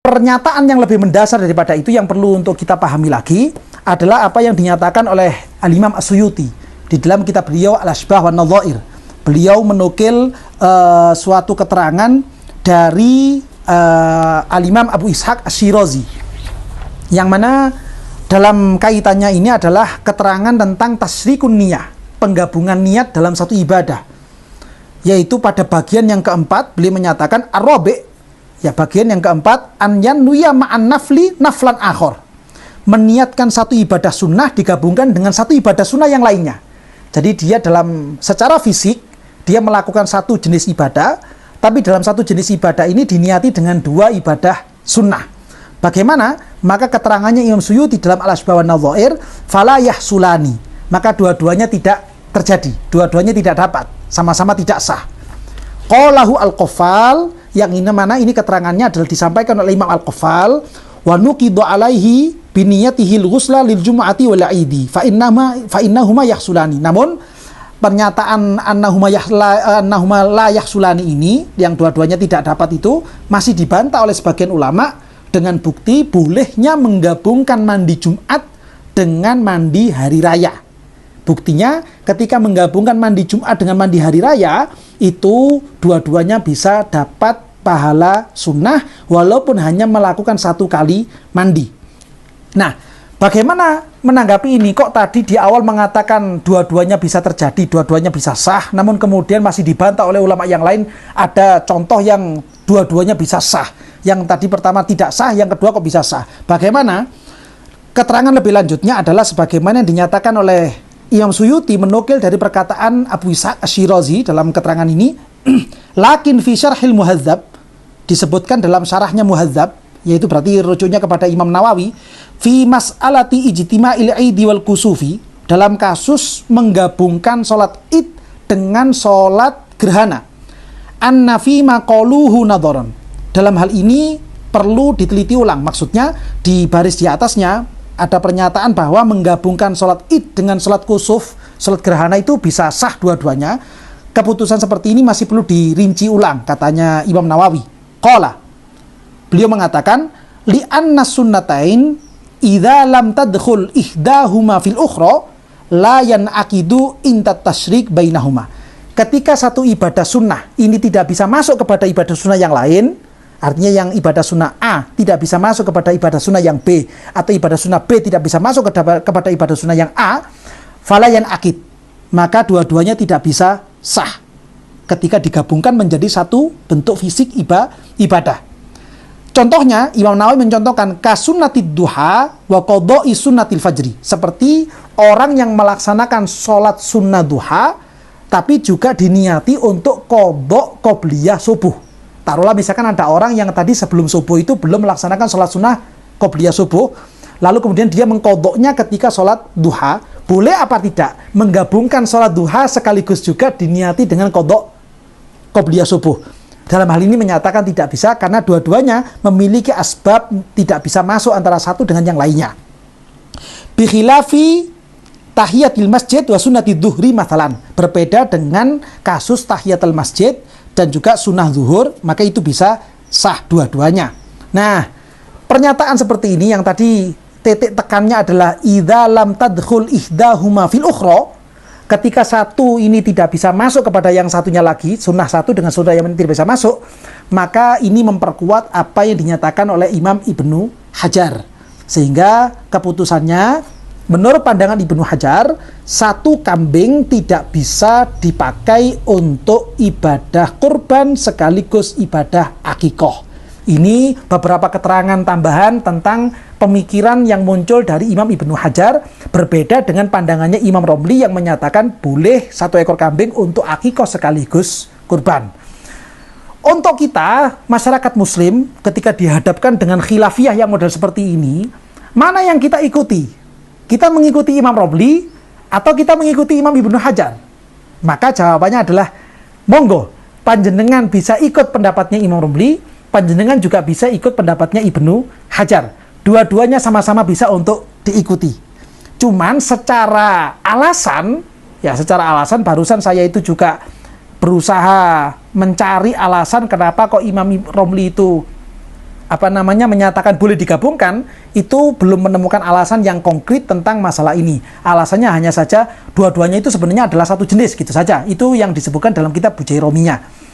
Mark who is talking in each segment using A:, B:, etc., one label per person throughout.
A: pernyataan yang lebih mendasar daripada itu yang perlu untuk kita pahami lagi adalah apa yang dinyatakan oleh Al-Imam As-Suyuti di dalam kitab beliau Al-Ashbah wan Nadhair. Beliau menukil suatu keterangan dari Al-Imam Abu Ishaq Asy-Syirazi, yang mana dalam kaitannya ini adalah keterangan tentang tasyrikun niyah, penggabungan niat dalam satu ibadah, yaitu pada bagian yang keempat beliau menyatakan ar-rabi', ya bagian yang keempat, an yanwiya ma'an nafli naflan akhor, meniatkan satu ibadah sunnah digabungkan dengan satu ibadah sunnah yang lainnya. Jadi dia dalam secara fisik dia melakukan satu jenis ibadah, tapi dalam satu jenis ibadah ini diniati dengan dua ibadah sunnah. Bagaimana? Maka keterangannya Imam Suyuti dalam Al-Ashbah wan Nadhair, fala yahsulani, maka dua-duanya tidak terjadi, dua-duanya tidak dapat, sama-sama tidak sah. Qalahu Al-Qaffal, yang ini mana ini keterangannya adalah disampaikan oleh Imam Al-Qaffal, wa nuqidu alaihi biniyatihil ghusla lil jumu'ati wal 'idi fa innahuma yahsulani. Namun pernyataan annahuma la yahsulani ini, yang dua-duanya tidak dapat, itu masih dibantah oleh sebagian ulama dengan bukti bolehnya menggabungkan mandi Jumat dengan mandi hari raya. Buktinya ketika menggabungkan mandi Jumat dengan mandi hari raya, itu dua-duanya bisa dapat pahala sunnah walaupun hanya melakukan satu kali mandi. Nah, bagaimana menanggapi ini? Kok tadi di awal mengatakan dua-duanya bisa terjadi, dua-duanya bisa sah, namun kemudian masih dibantah oleh ulama yang lain ada contoh yang dua-duanya bisa sah. Yang tadi pertama tidak sah, yang kedua kok bisa sah. Bagaimana? Keterangan lebih lanjutnya adalah sebagaimana yang dinyatakan oleh Imam Suyuti menukil dari perkataan Abu Ishaq Asy-Syirazi dalam keterangan ini. Lakin fi syarhil muhadzab, disebutkan dalam syarahnya muhadzab, yaitu berarti rujuknya kepada Imam Nawawi, fi mas'alati ijtima'il aidi wal kusufi, dalam kasus menggabungkan sholat id dengan sholat gerhana, anna fi maqaluhu nadharan, dalam hal ini perlu diteliti ulang. Maksudnya di baris di atasnya ada pernyataan bahwa menggabungkan sholat id dengan sholat kusuf, sholat gerhana itu bisa sah dua-duanya. Keputusan seperti ini masih perlu dirinci ulang, katanya Imam Nawawi. Qala, beliau mengatakan, li'anna sunnatain idza lam tadkhul ihdahuma fil ukhra la yanaqidu intat tasyrik bainahuma. Ketika satu ibadah sunnah ini tidak bisa masuk kepada ibadah sunnah yang lain, artinya yang ibadah sunnah A tidak bisa masuk kepada ibadah sunnah yang B, atau ibadah sunnah B tidak bisa masuk kepada ibadah sunnah yang A, fala yanaqid, maka dua-duanya tidak bisa sah ketika digabungkan menjadi satu bentuk fisik ibadah. Contohnya, Imam Nawawi mencontohkan kasunnatid duha wa qadha'i sunnatil fajri, seperti orang yang melaksanakan sholat sunnah duha tapi juga diniati untuk qadha qobliyah subuh. Taruhlah misalkan ada orang yang tadi sebelum subuh itu belum melaksanakan sholat sunnah qobliyah subuh, lalu kemudian dia mengqadhanya ketika sholat duha. Boleh apa tidak menggabungkan sholat duha sekaligus juga diniati dengan qadha qobliyah subuh? Dalam hal ini menyatakan tidak bisa, karena dua-duanya memiliki asbab tidak bisa masuk antara satu dengan yang lainnya. Bikhilafi tahiyatul masjid wa sunnatid dhuhri mathalan, berbeda dengan kasus tahiyatul masjid dan juga sunnah zuhur, maka itu bisa sah dua-duanya. Nah, pernyataan seperti ini yang tadi titik tekannya adalah idza lam tadkhul ihdahuma fil ukhra, ketika satu ini tidak bisa masuk kepada yang satunya lagi, sunnah satu dengan sunnah yang tidak bisa masuk, maka ini memperkuat apa yang dinyatakan oleh Imam Ibnu Hajar. Sehingga keputusannya, menurut pandangan Ibnu Hajar, satu kambing tidak bisa dipakai untuk ibadah kurban sekaligus ibadah akikoh. Ini beberapa keterangan tambahan tentang pemikiran yang muncul dari Imam Ibnu Hajar, berbeda dengan pandangannya Imam Romli yang menyatakan boleh satu ekor kambing untuk akikoh sekaligus kurban. Untuk kita, masyarakat muslim, ketika dihadapkan dengan khilafiyah yang model seperti ini, mana yang kita ikuti? Kita mengikuti Imam Romli atau kita mengikuti Imam Ibnu Hajar? Maka jawabannya adalah, monggo, panjenengan bisa ikut pendapatnya Imam Romli, panjenengan juga bisa ikut pendapatnya Ibnu Hajar. Dua-duanya sama-sama bisa untuk diikuti. Cuman secara alasan barusan saya itu juga berusaha mencari alasan kenapa kok Imam Romli itu menyatakan boleh digabungkan, itu belum menemukan alasan yang konkret tentang masalah ini. Alasannya hanya saja dua-duanya itu sebenarnya adalah satu jenis gitu saja. Itu yang disebutkan dalam kitab Bujairominya.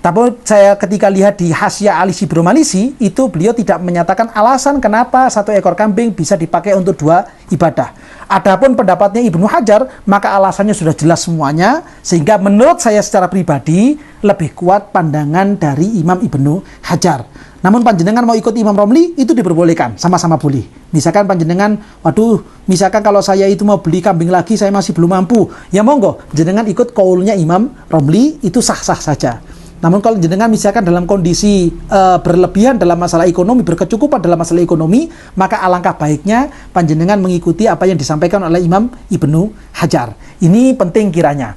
A: Tapi saya ketika lihat di Hasyiah Ali Shibro Malisi, itu beliau tidak menyatakan alasan kenapa satu ekor kambing bisa dipakai untuk dua ibadah. Adapun pendapatnya Ibnu Hajar, maka alasannya sudah jelas semuanya, sehingga menurut saya secara pribadi lebih kuat pandangan dari Imam Ibnu Hajar. Namun panjenengan mau ikut Imam Romli, itu diperbolehkan, sama-sama boleh. Misalkan panjenengan, waduh, misalkan kalau saya itu mau beli kambing lagi, saya masih belum mampu, ya monggo, jenengan ikut kaulnya Imam Romli, itu sah-sah saja. Namun kalau jenengan misalkan dalam kondisi berlebihan dalam masalah ekonomi, berkecukupan dalam masalah ekonomi, maka alangkah baiknya panjenengan mengikuti apa yang disampaikan oleh Imam Ibnu Hajar. Ini penting kiranya.